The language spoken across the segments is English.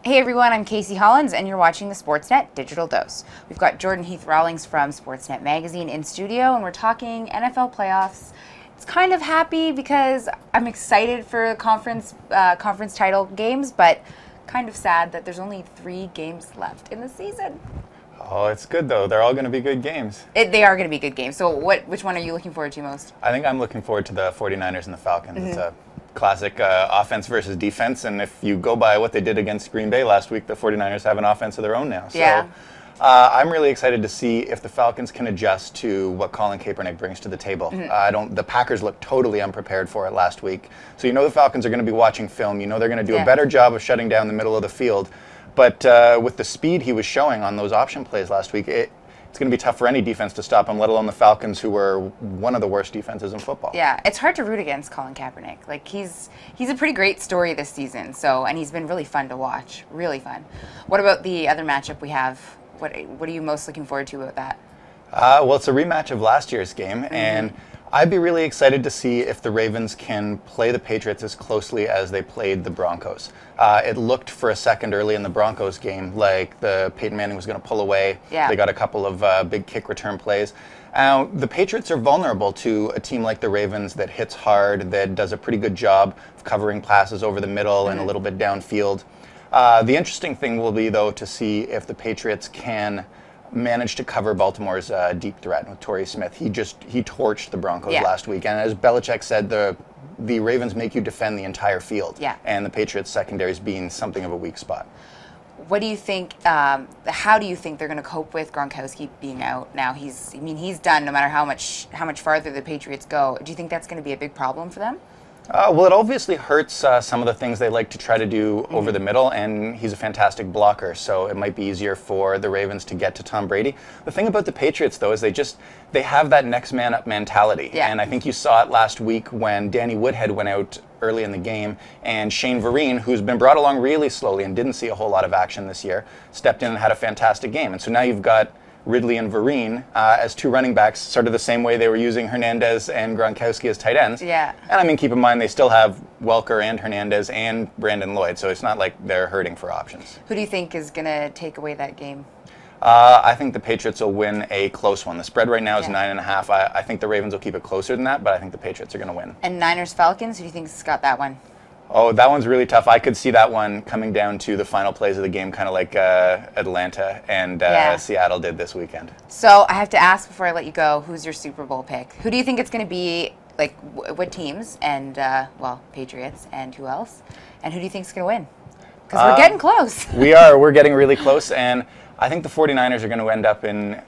Hey everyone, I'm Casey Hollins and you're watching the Sportsnet Digital Dose. We've got Jordan Heath-Rawlings from Sportsnet Magazine in studio and we're talking NFL playoffs. It's kind of happy because I'm excited for conference title games, but kind of sad that there's only 3 games left in the season. Oh, it's good though. They're all going to be good games. They are going to be good games. So which one are you looking forward to most? I think I'm looking forward to the 49ers and the Falcons. It's a classic offense versus defense, and if you go by what they did against Green Bay last week, the 49ers have an offense of their own now. So yeah. I'm really excited to see if the Falcons can adjust to what Colin Kaepernick brings to the table. The Packers looked totally unprepared for it last week. So you know the Falcons are going to be watching film. You know they're going to do a better job of shutting down the middle of the field. But with the speed he was showing on those option plays last week, it's going to be tough for any defense to stop him, let alone the Falcons, who were one of the worst defenses in football. Yeah, it's hard to root against Colin Kaepernick. Like he's a pretty great story this season. And he's been really fun to watch, really fun. What about the other matchup we have? What are you most looking forward to about that? Well, it's a rematch of last year's game, and I'd be really excited to see if the Ravens can play the Patriots as closely as they played the Broncos. It looked for a second early in the Broncos game like Peyton Manning was going to pull away. Yeah. They got a couple of big kick return plays. Now, the Patriots are vulnerable to a team like the Ravens that hits hard, that does a pretty good job of covering passes over the middle and a little bit downfield. The interesting thing will be, though, to see if the Patriots can manage to cover Baltimore's deep threat with Torrey Smith. He torched the Broncos last week, and as Belichick said, the Ravens make you defend the entire field, and the Patriots secondary's being something of a weak spot. What do you think? How do you think they're going to cope with Gronkowski being out now? He's done. No matter how much farther the Patriots go, do you think that's going to be a big problem for them? Well, it obviously hurts some of the things they like to try to do over the middle, and he's a fantastic blocker, so it might be easier for the Ravens to get to Tom Brady. The thing about the Patriots, though, is they have that next man up mentality, and I think you saw it last week when Danny Woodhead went out early in the game, and Shane Vereen, who's been brought along really slowly and didn't see a whole lot of action this year, stepped in and had a fantastic game. And so now you've got Ridley and Vereen as 2 running backs, sort of the same way they were using Hernandez and Gronkowski as tight ends. Yeah. And I mean, keep in mind, they still have Welker and Hernandez and Brandon Lloyd, so it's not like they're hurting for options. Who do you think is going to take away that game? I think the Patriots will win a close one. The spread right now is 9.5. I think the Ravens will keep it closer than that, but I think the Patriots are going to win. And Niners-Falcons, who do you think's got that one? Oh, that one's really tough. I could see that one coming down to the final plays of the game, kind of like Atlanta and Seattle did this weekend. So I have to ask before I let you go, who's your Super Bowl pick? Who do you think it's going to be? Like, what teams? And, well, Patriots and who else? And who do you think's going to win? Because we're getting close. We're getting really close, and I think the 49ers are going to end up in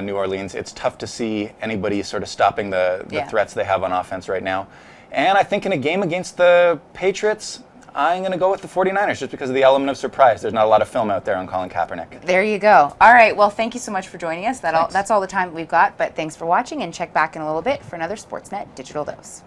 New Orleans. It's tough to see anybody sort of stopping the threats they have on offense right now. And I think in a game against the Patriots, I'm going to go with the 49ers just because of the element of surprise. There's not a lot of film out there on Colin Kaepernick. There you go. All right. Well, thank you so much for joining us. That's all the time we've got. But thanks for watching, and check back in a little bit for another Sportsnet Digital Dose.